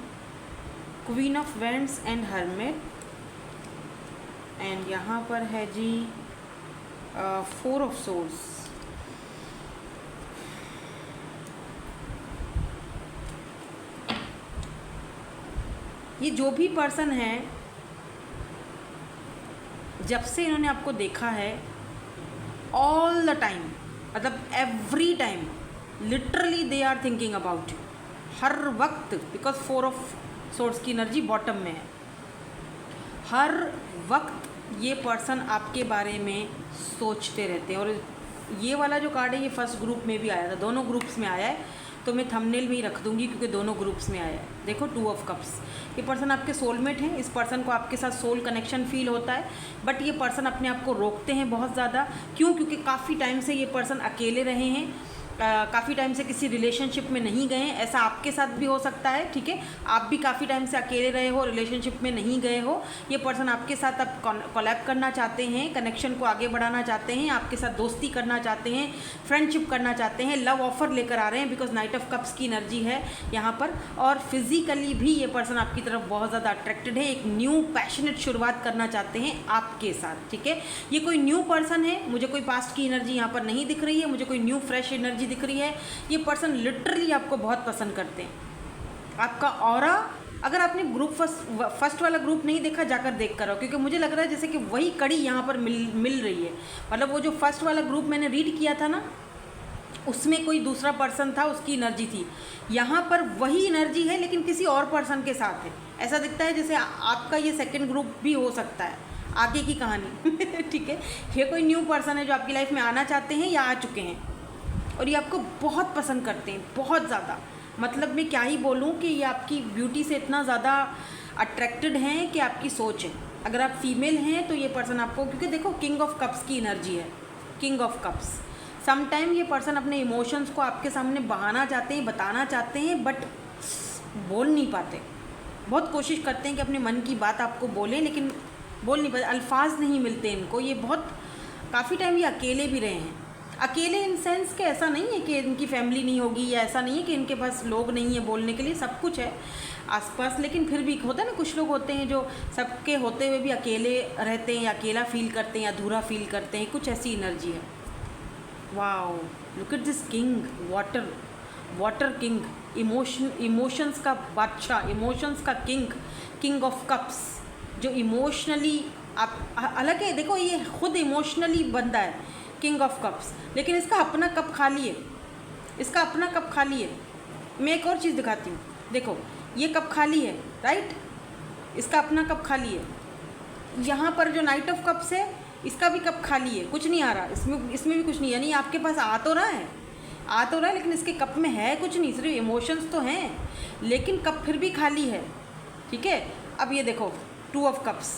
queen of vends and hermit. And यहाँ पर है जी 4 ऑफ सोर्स। ये जो भी पर्सन है, जब से इन्होंने आपको देखा है, ऑल द टाइम, मतलब every time, literally they are thinking about you, हर वक्त। बिकॉज 4 ऑफ सोर्स की एनर्जी बॉटम में है। हर वक्त ये पर्सन आपके बारे में सोचते रहते हैं। और ये वाला जो कार्ड है, ये फर्स्ट ग्रुप में भी आया था, दोनों ग्रुप्स में आया है, तो मैं थंबनेल में ही रख दूंगी क्योंकि दोनों ग्रुप्स में आया है। देखो 2 ऑफ कप्स, ये पर्सन आपके सोलमेट हैं। इस पर्सन को आपके साथ सोल कनेक्शन फील होता है, बट ये पर्सन अपने आप को रोकते हैं बहुत ज़्यादा। क्यों? क्योंकि काफ़ी टाइम से ये पर्सन अकेले रहे हैं, काफ़ी टाइम से किसी रिलेशनशिप में नहीं गए हैं। ऐसा आपके साथ भी हो सकता है, ठीक है। आप भी काफ़ी टाइम से अकेले रहे हो, रिलेशनशिप में नहीं गए हो। ये पर्सन आपके साथ अब कोलैब करना चाहते हैं, कनेक्शन को आगे बढ़ाना चाहते हैं, आपके साथ दोस्ती करना चाहते हैं, फ्रेंडशिप करना चाहते हैं, लव ऑफर लेकर आ रहे हैं, बिकॉज नाइट ऑफ कप्स की एनर्जी है यहाँ पर। और फिजिकली भी ये पर्सन आपकी तरफ बहुत ज़्यादा अट्रैक्टेड है, एक न्यू पैशनेट शुरुआत करना चाहते हैं आपके साथ, ठीक है। ये कोई न्यू पर्सन है, मुझे कोई पास्ट की एनर्जी यहाँ पर नहीं दिख रही है, मुझे कोई न्यू फ्रेश एनर्जी दिख रही है। ये पर्सन लिटरली आपको बहुत पसंद करते हैं। आपका ऑरा, अगर आपने ग्रुप फर्स्ट वाला ग्रुप नहीं देखा, जाकर देख कर आओ, क्योंकि मुझे लग रहा है जैसे कि वही कड़ी यहाँ पर मिल रही है। मतलब वो जो फर्स्ट वाला ग्रुप मैंने रीड किया था ना, उसमें कोई दूसरा पर्सन था, उसकी एनर्जी थी। यहाँ पर वही एनर्जी है, लेकिन किसी और पर्सन के साथ है। ऐसा दिखता है जैसे आपका ये सेकंड ग्रुप भी हो सकता है, आगे की कहानी ठीक है। ये कोई न्यू पर्सन है जो आपकी लाइफ में आना चाहते हैं या आ चुके हैं, और ये आपको बहुत पसंद करते हैं, बहुत ज़्यादा। मतलब मैं क्या ही बोलूँ कि ये आपकी ब्यूटी से इतना ज़्यादा अट्रैक्टेड हैं कि आपकी सोच है, अगर आप फीमेल हैं तो ये पर्सन आपको, क्योंकि देखो किंग ऑफ कप्स की एनर्जी है, किंग ऑफ कप्स। समटाइम ये पर्सन अपने इमोशंस को आपके सामने बहाना चाहते हैं, बताना चाहते हैं, बट बोल नहीं पाते। बहुत कोशिश करते हैं कि अपने मन की बात आपको बोलें, लेकिन बोल नहीं पाते, अल्फाज नहीं मिलते इनको। ये बहुत काफ़ी टाइम ये अकेले भी रहे हैं। अकेले इन सेंस कि ऐसा नहीं है कि इनकी फैमिली नहीं होगी, या ऐसा नहीं है कि इनके पास लोग नहीं है बोलने के लिए, सब कुछ है आसपास, लेकिन फिर भी होता है ना, कुछ लोग होते हैं जो सबके होते हुए भी अकेले रहते हैं, या अकेला फील करते हैं, या अधूरा फील करते हैं, कुछ ऐसी एनर्जी है। Wow, look at this king, water king, emotions का बादशाह, इमोशंस का किंग, किंग ऑफ कप्स, जो इमोशनली आप हालांकि देखो ये खुद इमोशनली बंदा है, किंग ऑफ कप्स, लेकिन इसका अपना कप खाली है, इसका अपना कप खाली है। मैं एक और चीज़ दिखाती हूँ, देखो ये कप खाली है, राइट, इसका अपना कप खाली है। यहाँ पर जो नाइट ऑफ कप्स है, इसका भी कप खाली है, कुछ नहीं आ रहा इसमें भी कुछ नहीं, यानी आपके पास आ तो रहा है, लेकिन इसके कप में है कुछ नहीं, सिर्फ इमोशंस तो हैं, लेकिन कप फिर भी खाली है। ठीक है, अब ये देखो 2 ऑफ कप्स,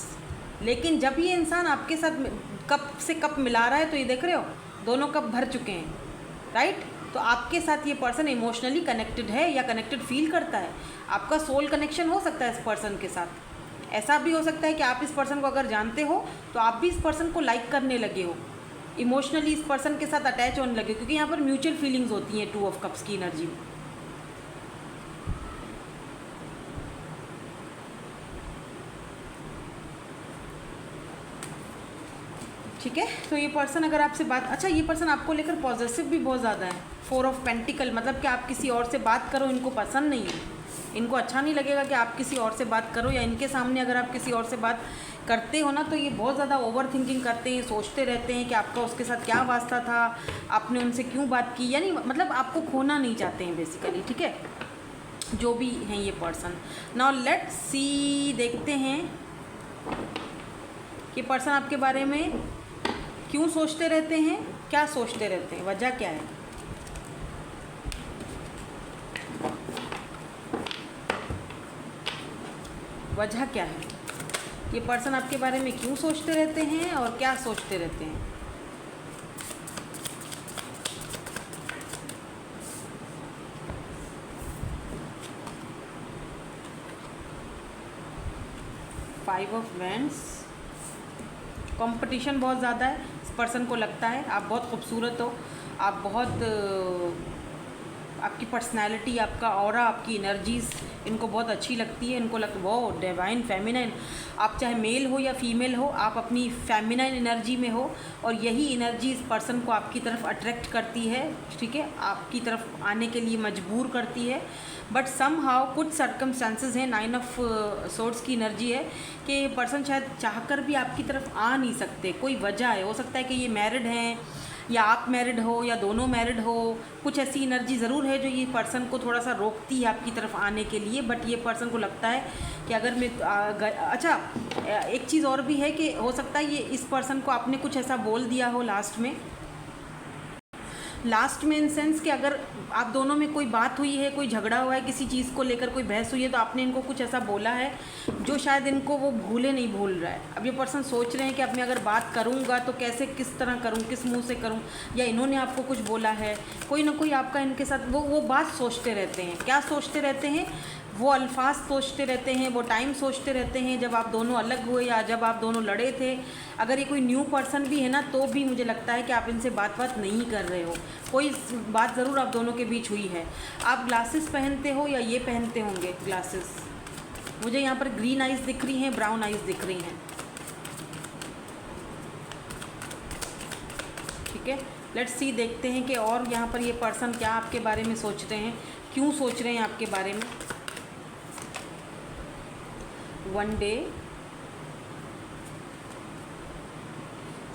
लेकिन जब ये इंसान आपके साथ कप से कप मिला रहा है तो ये देख रहे हो दोनों कप भर चुके हैं, राइट। तो आपके साथ ये पर्सन इमोशनली कनेक्टेड है, या कनेक्टेड फील करता है। आपका सोल कनेक्शन हो सकता है इस पर्सन के साथ। ऐसा भी हो सकता है कि आप इस पर्सन को अगर जानते हो तो आप भी इस पर्सन को लाइक करने लगे हो, इमोशनली इस पर्सन के साथ अटैच होने लगे, क्योंकि यहाँ पर म्यूचुअल फीलिंग्स होती हैं 2 ऑफ कप्स की एनर्जी में। ठीक है, तो ये पर्सन अगर आपसे बात, अच्छा ये पर्सन आपको लेकर पॉजिटिव भी बहुत ज़्यादा है। 4 ऑफ पेंटिकल, मतलब कि आप किसी और से बात करो, इनको पसंद नहीं है, इनको अच्छा नहीं लगेगा कि आप किसी और से बात करो, या इनके सामने अगर आप किसी और से बात करते हो ना, तो ये बहुत ज़्यादा ओवर थिंकिंग करते हैं, सोचते रहते हैं कि आपका उसके साथ क्या वास्ता था, आपने उनसे क्यों बात की, यानी मतलब आपको खोना नहीं चाहते हैं बेसिकली। ठीक है, जो भी हैं ये पर्सन। नाउ लेट्स सी, देखते हैं कि पर्सन आपके बारे में क्यों सोचते रहते हैं, क्या सोचते रहते हैं, वजह क्या है। वजह क्या है, ये पर्सन आपके बारे में क्यों सोचते रहते हैं और क्या सोचते रहते हैं। फाइव ऑफ वैंड्स, कंपटीशन बहुत ज़्यादा है इस पर्सन को, लगता है आप बहुत खूबसूरत हो, आप बहुत आपकी पर्सनैलिटी, आपका ऑरा, आपकी एनर्जीज़ इनको बहुत अच्छी लगती है। इनको वो डिवाइन फेमिनाइन, आप चाहे मेल हो या फीमेल हो, आप अपनी फेमिनाइन एनर्जी में हो, और यही एनर्जी इस पर्सन को आपकी तरफ अट्रैक्ट करती है। ठीक है, आपकी तरफ आने के लिए मजबूर करती है। बट सम हाउ कुछ सर्कमस्टांसेस हैं, 9 ऑफ सोर्ड्स की एनर्जी है कि पर्सन शायद चाहकर भी आपकी तरफ आ नहीं सकते, कोई वजह है, हो सकता है कि ये मैरिड हैं, या आप मैरिड हो, या दोनों मैरिड हो, कुछ ऐसी एनर्जी ज़रूर है जो ये पर्सन को थोड़ा सा रोकती है आपकी तरफ आने के लिए। बट ये पर्सन को लगता है कि अगर मैं अच्छा, एक चीज़ और भी है कि हो सकता है ये इस पर्सन को आपने कुछ ऐसा बोल दिया हो लास्ट में इन सेंस कि अगर आप दोनों में कोई बात हुई है, कोई झगड़ा हुआ है, किसी चीज़ को लेकर कोई बहस हुई है, तो आपने इनको कुछ ऐसा बोला है जो शायद इनको वो नहीं भूल रहा है। अब ये पर्सन सोच रहे हैं कि अब मैं अगर बात करूँगा तो कैसे, किस तरह करूँ, किस मुंह से करूँ, या इन्होंने आपको कुछ बोला है, कोई ना कोई आपका इनके साथ वो बात सोचते रहते हैं। क्या सोचते रहते हैं, वो अल्फाज सोचते रहते हैं, वो टाइम सोचते रहते हैं जब आप दोनों अलग हुए या जब आप दोनों लड़े थे। अगर ये कोई न्यू पर्सन भी है ना, तो भी मुझे लगता है कि आप इनसे बात नहीं कर रहे हो, कोई बात ज़रूर आप दोनों के बीच हुई है। आप ग्लासेस पहनते हो या ये पहनते होंगे ग्लासेस, मुझे यहाँ पर ग्रीन आइज़ दिख रही हैं, ब्राउन आइज़ दिख रही हैं। ठीक है, लेट्स सी, देखते हैं कि और यहाँ पर ये पर्सन क्या आपके बारे में सोचते हैं, क्यों सोच रहे हैं आपके बारे में। One day,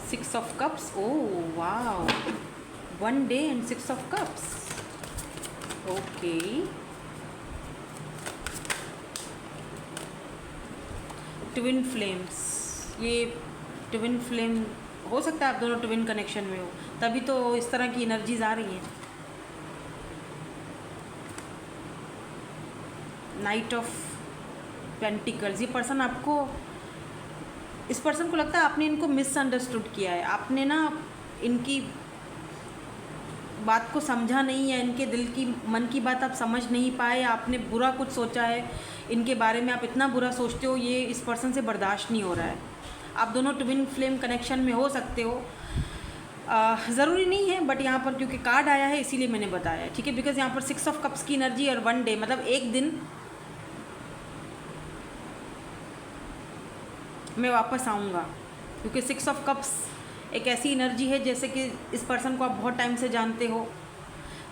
6 of cups, oh wow, 1 day and 6 of cups, okay. Twin flames, ये ट्विन फ्लेम हो सकता है आप दोनों ट्विन कनेक्शन में हो, तभी तो इस तरह की एनर्जीज आ रही हैं। नाइट ऑफ पेंटिकल्स, ये पर्सन आपको इस पर्सन को लगता है आपने इनको मिसअंडरस्टूड किया है, आपने ना इनकी बात को समझा नहीं, या इनके दिल की मन की बात आप समझ नहीं पाए, या आपने बुरा कुछ सोचा है इनके बारे में, आप इतना बुरा सोचते हो, ये इस पर्सन से बर्दाश्त नहीं हो रहा है। आप दोनों ट्विन फ्लेम कनेक्शन में हो सकते हो, ज़रूरी नहीं है, बट यहाँ पर क्योंकि कार्ड आया है इसीलिए मैंने बताया है, ठीक है। बिकॉज यहाँ पर 6 ऑफ कप्स की एनर्जी और 1 डे, मतलब एक दिन मैं वापस आऊँगा, क्योंकि 6 ऑफ कप्स एक ऐसी एनर्जी है जैसे कि इस पर्सन को आप बहुत टाइम से जानते हो,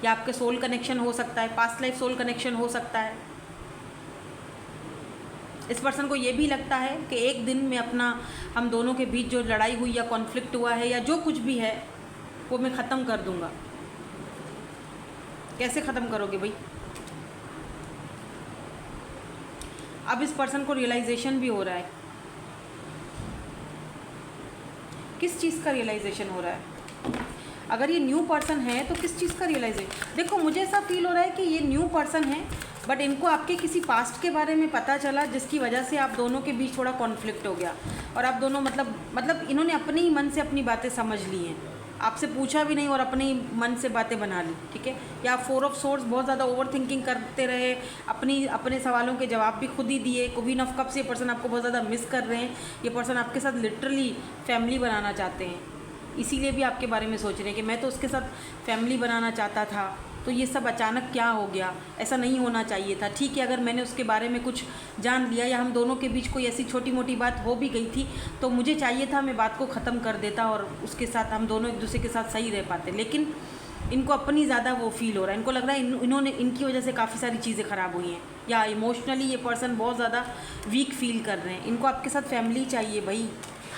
या आपके सोल कनेक्शन हो सकता है, पास्ट लाइफ सोल कनेक्शन हो सकता है। इस पर्सन को ये भी लगता है कि एक दिन में अपना, हम दोनों के बीच जो लड़ाई हुई या कॉन्फ्लिक्ट हुआ है या जो कुछ भी है वो मैं ख़त्म कर दूंगा। कैसे ख़त्म करोगे भाई? अब इस पर्सन को रियलाइजेशन भी हो रहा है। किस चीज़ का रियलाइजेशन हो रहा है? अगर ये न्यू पर्सन है तो किस चीज़ का रियलाइजेशन? देखो, मुझे ऐसा फील हो रहा है कि ये न्यू पर्सन है, बट इनको आपके किसी पास्ट के बारे में पता चला जिसकी वजह से आप दोनों के बीच थोड़ा कॉन्फ्लिक्ट हो गया, और आप दोनों मतलब इन्होंने अपने ही मन से अपनी बातें समझ ली हैं, आपसे पूछा भी नहीं और अपने ही मन से बातें बना ली, ठीक है। या 4 ऑफ सोर्स बहुत ज़्यादा ओवर थिंकिंग करते रहे, अपने सवालों के जवाब भी खुद ही दिए। क्वीन ऑफ कप्स, ये पर्सन आपको बहुत ज़्यादा मिस कर रहे हैं, ये पर्सन आपके साथ लिटरली फैमिली बनाना चाहते हैं, इसीलिए भी आपके बारे में सोच रहे हैं कि मैं तो उसके साथ फैमिली बनाना चाहता था, तो ये सब अचानक क्या हो गया, ऐसा नहीं होना चाहिए था। ठीक है, अगर मैंने उसके बारे में कुछ जान लिया या हम दोनों के बीच कोई ऐसी छोटी मोटी बात हो भी गई थी तो मुझे चाहिए था मैं बात को ख़त्म कर देता और उसके साथ हम दोनों एक दूसरे के साथ सही रह पाते, लेकिन इनको अपनी ज़्यादा वो फील हो रहा है। इनको लग रहा है इन्होंने इनकी वजह से काफ़ी सारी चीज़ें ख़राब हुई हैं, या इमोशनली ये पर्सन बहुत ज़्यादा वीक फील कर रहे हैं। इनको आपके साथ फैमिली चाहिए भाई।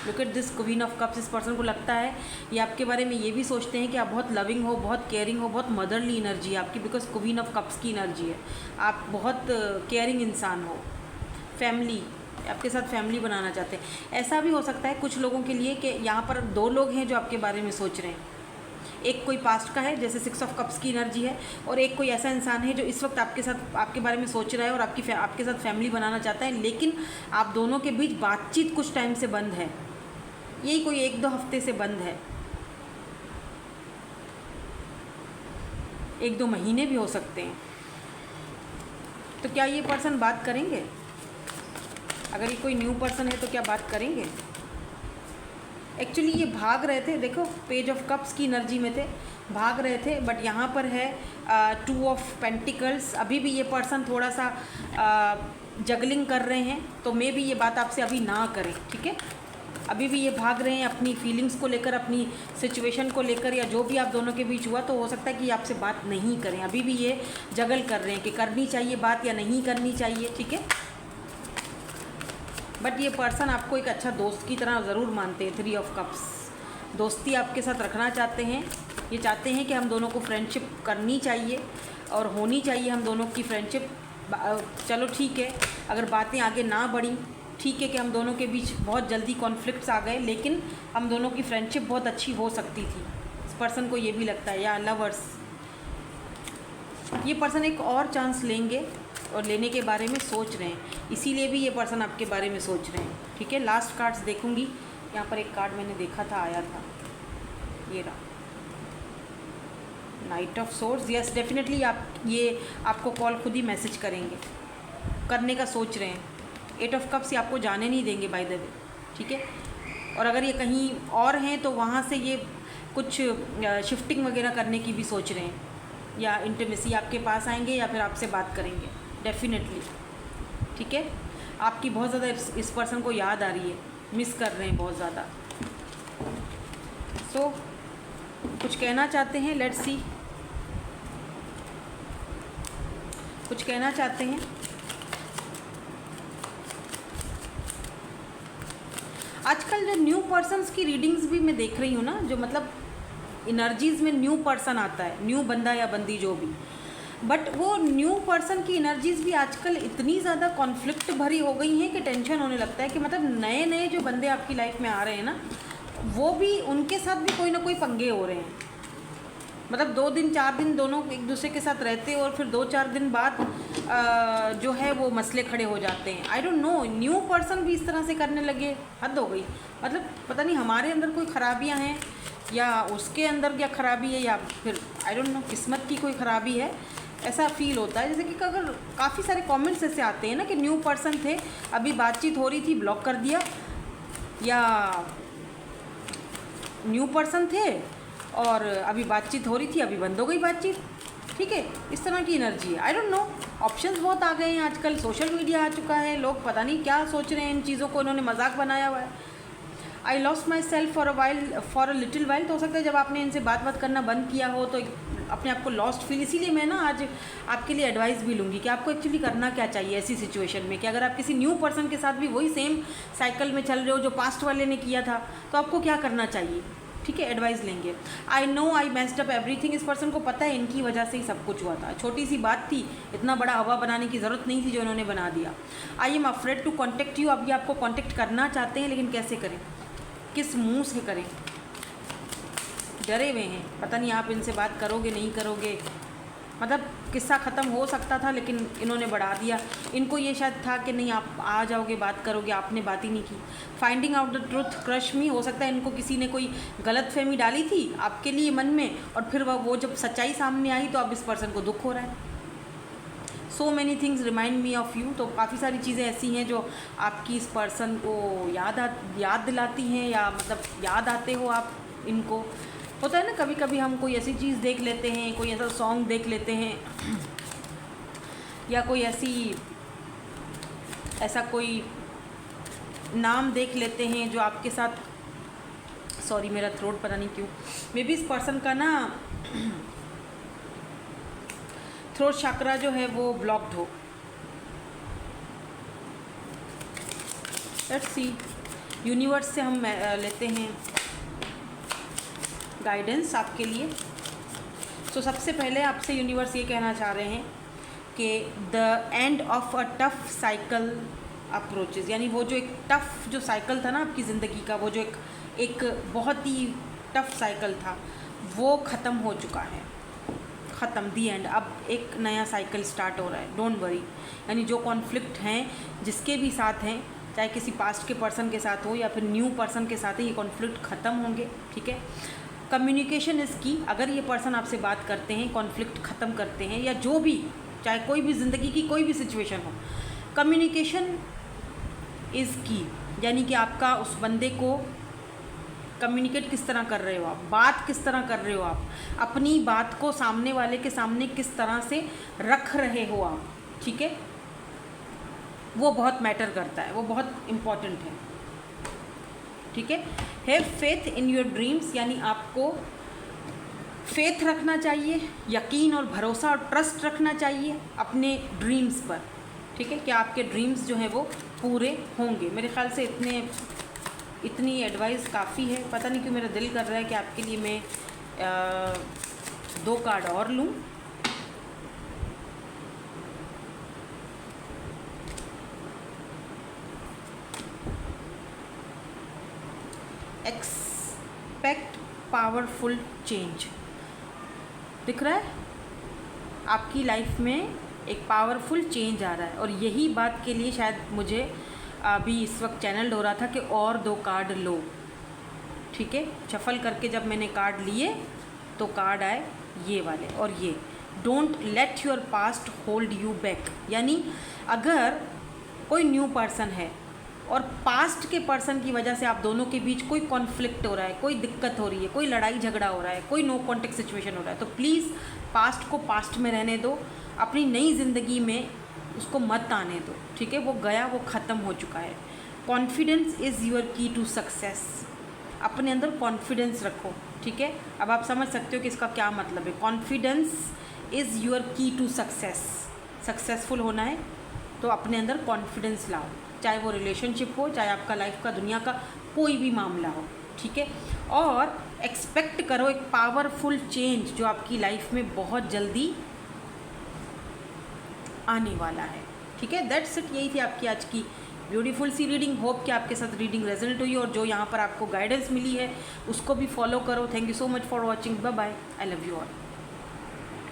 Look at this queen of cups. इस पर्सन को लगता है ये आपके बारे में ये भी सोचते हैं कि आप बहुत लविंग हो, बहुत केयरिंग हो, बहुत मदरली एनर्जी है आपकी, बिकॉज क्वीन ऑफ कप्स की एनर्जी है। आप बहुत केयरिंग इंसान हो, फैमिली, आपके साथ फैमिली बनाना चाहते हैं। ऐसा भी हो सकता है कुछ लोगों के लिए कि यहाँ पर 2 लोग हैं जो आपके बारे में सोच रहे हैं। एक कोई पास्ट का है जैसे 6 ऑफ कप्स की एनर्जी है, और एक कोई ऐसा इंसान है जो इस वक्त आपके बारे में सोच रहा है और आपके साथ फैमिली बनाना चाहता है, लेकिन आप दोनों के बीच बातचीत कुछ टाइम से बंद है। यही कोई 1-2 हफ्ते से बंद है, 1-2 महीने भी हो सकते हैं। तो क्या ये पर्सन बात करेंगे? अगर ये कोई न्यू पर्सन है तो क्या बात करेंगे? एक्चुअली ये भाग रहे थे, देखो पेज ऑफ कप्स की एनर्जी में थे, भाग रहे थे, बट यहाँ पर है 2 ऑफ पेंटिकल्स। अभी भी ये पर्सन थोड़ा सा जगलिंग कर रहे हैं, तो मे भी ये बात आपसे अभी ना करें, ठीक है। अभी भी ये भाग रहे हैं अपनी फीलिंग्स को लेकर, अपनी सिचुएशन को लेकर, या जो भी आप दोनों के बीच हुआ, तो हो सकता है कि आपसे बात नहीं करें। अभी भी ये जगल कर रहे हैं कि करनी चाहिए बात या नहीं करनी चाहिए, ठीक है। बट ये पर्सन आपको एक अच्छा दोस्त की तरह ज़रूर मानते हैं। 3 ऑफ कप्स, दोस्ती आपके साथ रखना चाहते हैं। ये चाहते हैं कि हम दोनों को फ्रेंडशिप करनी चाहिए और होनी चाहिए हम दोनों की फ्रेंडशिप। चलो ठीक है, अगर बातें आगे ना बढ़ी, ठीक है कि हम दोनों के बीच बहुत जल्दी कॉन्फ्लिक्ट्स आ गए, लेकिन हम दोनों की फ्रेंडशिप बहुत अच्छी हो सकती थी। इस पर्सन को ये भी लगता है। या लवर्स, ये पर्सन एक और चांस लेंगे और लेने के बारे में सोच रहे हैं, इसीलिए भी ये पर्सन आपके बारे में सोच रहे हैं, ठीक है। लास्ट कार्ड्स देखूंगी। यहाँ पर एक कार्ड मैंने देखा था, आया था, ये रहा, night of source. Yes, definitely ये आपको कॉल खुद ही मैसेज करेंगे, करने का सोच रहे हैं। 8 ऑफ कप्स ये आपको जाने नहीं देंगे बाय द वे, ठीक है। और अगर ये कहीं और हैं तो वहाँ से ये कुछ शिफ्टिंग वगैरह करने की भी सोच रहे हैं, या इंटीमेसी आपके पास आएंगे या फिर आपसे बात करेंगे डेफिनेटली, ठीक है। आपकी बहुत ज़्यादा इस पर्सन को याद आ रही है, मिस कर रहे हैं बहुत ज़्यादा। सो कुछ कहना चाहते हैं, लेट्स सी, कुछ कहना चाहते हैं। आजकल जो न्यू पर्सन्स की रीडिंग्स भी मैं देख रही हूँ ना, जो मतलब एनर्जीज़ में न्यू पर्सन आता है, न्यू बंदा या बंदी जो भी, बट वो न्यू पर्सन की एनर्जीज़ भी आजकल इतनी ज़्यादा कॉन्फ्लिक्ट भरी हो गई हैं कि टेंशन होने लगता है कि मतलब नए नए जो बंदे आपकी लाइफ में आ रहे हैं ना, वो भी, उनके साथ भी कोई ना कोई पंगे हो रहे हैं। मतलब 2 दिन 4 दिन दोनों एक दूसरे के साथ रहते और फिर 2-4 दिन बाद जो है वो मसले खड़े हो जाते हैं। I don't know, new person भी इस तरह से करने लगे, हद हो गई। मतलब पता नहीं हमारे अंदर कोई खराबियां हैं या उसके अंदर क्या खराबी है, या फिर आई डोंट नो किस्मत की कोई खराबी है, ऐसा फील होता है। जैसे कि अगर काफ़ी सारे कमेंट्स ऐसे आते हैं ना कि न्यू पर्सन थे, अभी बातचीत हो रही थी ब्लॉक कर दिया, या न्यू पर्सन थे और अभी बातचीत हो रही थी अभी बंद हो गई बातचीत। ठीक है, इस तरह की एनर्जी है। आई डोंट नो, ऑप्शंस बहुत आ गए हैं आजकल, सोशल मीडिया आ चुका है, लोग पता नहीं क्या सोच रहे हैं, इन चीज़ों को इन्होंने मजाक बनाया हुआ है। I lost my self for a little while, तो हो सकता है जब आपने इनसे बात करना बंद किया हो तो अपने आप को लॉस्ट फील। इसीलिए मैं ना आज आपके लिए एडवाइस भी लूँगी कि आपको एक्चुअली करना क्या चाहिए ऐसी सिचुएशन में, कि अगर आप किसी न्यू पर्सन के साथ भी वही सेम साइकिल में चल रहे हो जो पास्ट वाले ने किया था, तो आपको क्या करना चाहिए। ठीक है, एडवाइस लेंगे। I know I messed up everything, इस पर्सन को पता है इनकी वजह से ही सब कुछ हुआ था, छोटी सी बात थी, इतना बड़ा हवा बनाने की ज़रूरत नहीं थी जो इन्होंने बना दिया। I am afraid to contact you, अभी आपको कॉन्टेक्ट करना चाहते हैं लेकिन कैसे करें, किस मुंह से करें, डरे हुए हैं, पता नहीं आप इनसे बात करोगे नहीं करोगे। मतलब किस्सा ख़त्म हो सकता था लेकिन इन्होंने बढ़ा दिया। इनको ये शायद था कि नहीं आप आ जाओगे बात करोगे, आपने बात ही नहीं की। Finding out the truth crush me, हो सकता है इनको किसी ने कोई गलत फहमी डाली थी आपके लिए मन में, और फिर वो जब सच्चाई सामने आई तो अब इस पर्सन को दुख हो रहा है। So many things remind me of you, तो काफ़ी सारी चीज़ें ऐसी हैं जो आपकी इस पर्सन को याद दिलाती हैं, या मतलब याद आते हो आप इनको। होता है ना कभी कभी हम कोई ऐसी चीज़ देख लेते हैं, कोई ऐसा सॉन्ग देख लेते हैं, या कोई ऐसा कोई नाम देख लेते हैं जो आपके साथ, सॉरी मेरा थ्रोट पता नहीं क्यों, मे बी इस पर्सन का ना थ्रोट चक्रा जो है वो ब्लॉक्ड हो। लेट्स सी, यूनिवर्स से हम लेते हैं गाइडेंस आपके लिए। सो सबसे पहले आपसे यूनिवर्स ये कहना चाह रहे हैं कि the end of a tough cycle approaches, यानी वो जो एक टफ जो साइकिल था ना आपकी ज़िंदगी का, वो जो एक बहुत ही टफ साइकिल था वो ख़त्म हो चुका है, ख़त्म, दी एंड। अब एक नया साइकिल स्टार्ट हो रहा है, डोंट वरी। यानी जो कॉन्फ्लिक्ट हैं जिसके भी साथ हैं, चाहे किसी पास्ट के पर्सन के साथ हो या फिर न्यू पर्सन के साथ है, ये कॉन्फ्लिक्ट ख़त्म होंगे। ठीक है, कम्युनिकेशन इज़ की। अगर ये पर्सन आपसे बात करते हैं, कॉन्फ्लिक्ट ख़त्म करते हैं, या जो भी, चाहे कोई भी ज़िंदगी की कोई भी सिचुएशन हो, कम्युनिकेशन इज़ की। यानी कि आपका उस बंदे को कम्युनिकेट किस तरह कर रहे हो आप, बात किस तरह कर रहे हो आप, अपनी बात को सामने वाले के सामने किस तरह से रख रहे हो आप। ठीक है, वो बहुत मैटर करता है, वो बहुत इम्पॉर्टेंट है। ठीक है, have faith in your dreams, यानी आपको फेथ रखना चाहिए, यकीन और भरोसा और ट्रस्ट रखना चाहिए अपने ड्रीम्स पर। ठीक है, कि आपके ड्रीम्स जो हैं वो पूरे होंगे। मेरे ख्याल से इतनी एडवाइस काफ़ी है। पता नहीं क्यों मेरा दिल कर रहा है कि आपके लिए मैं 2 कार्ड और लूँ। एक्सपेक्ट पावरफुल चेंज, दिख रहा है आपकी लाइफ में एक पावरफुल चेंज आ रहा है, और यही बात के लिए शायद मुझे अभी इस वक्त चैनल हो रहा था कि और 2 कार्ड लो। ठीक है, शफल करके जब मैंने कार्ड लिए तो कार्ड आए ये वाले और ये, don't let your past hold you back. यानी अगर कोई न्यू पर्सन है और पास्ट के पर्सन की वजह से आप दोनों के बीच कोई कॉन्फ्लिक्ट हो रहा है, कोई दिक्कत हो रही है, कोई लड़ाई झगड़ा हो रहा है, कोई नो कॉन्टेक्ट सिचुएशन हो रहा है, तो प्लीज़ पास्ट को पास्ट में रहने दो, अपनी नई ज़िंदगी में उसको मत आने दो। ठीक है, वो गया, वो ख़त्म हो चुका है। कॉन्फिडेंस इज़ योर की टू सक्सेस, अपने अंदर कॉन्फिडेंस रखो। ठीक है, अब आप समझ सकते हो कि इसका क्या मतलब है। कॉन्फिडेंस इज़ योर की टू सक्सेस, सक्सेसफुल होना है तो अपने अंदर कॉन्फिडेंस लाओ, चाहे वो रिलेशनशिप हो, चाहे आपका लाइफ का, दुनिया का कोई भी मामला हो। ठीक है, और एक्सपेक्ट करो एक पावरफुल चेंज जो आपकी लाइफ में बहुत जल्दी आने वाला है। ठीक है, दैट्स इट, यही थी आपकी आज की ब्यूटीफुल सी रीडिंग। होप कि आपके साथ रीडिंग रिजल्ट हुई और जो यहाँ पर आपको गाइडेंस मिली है उसको भी फॉलो करो। Thank you so much for watching. Bye bye. I love you all.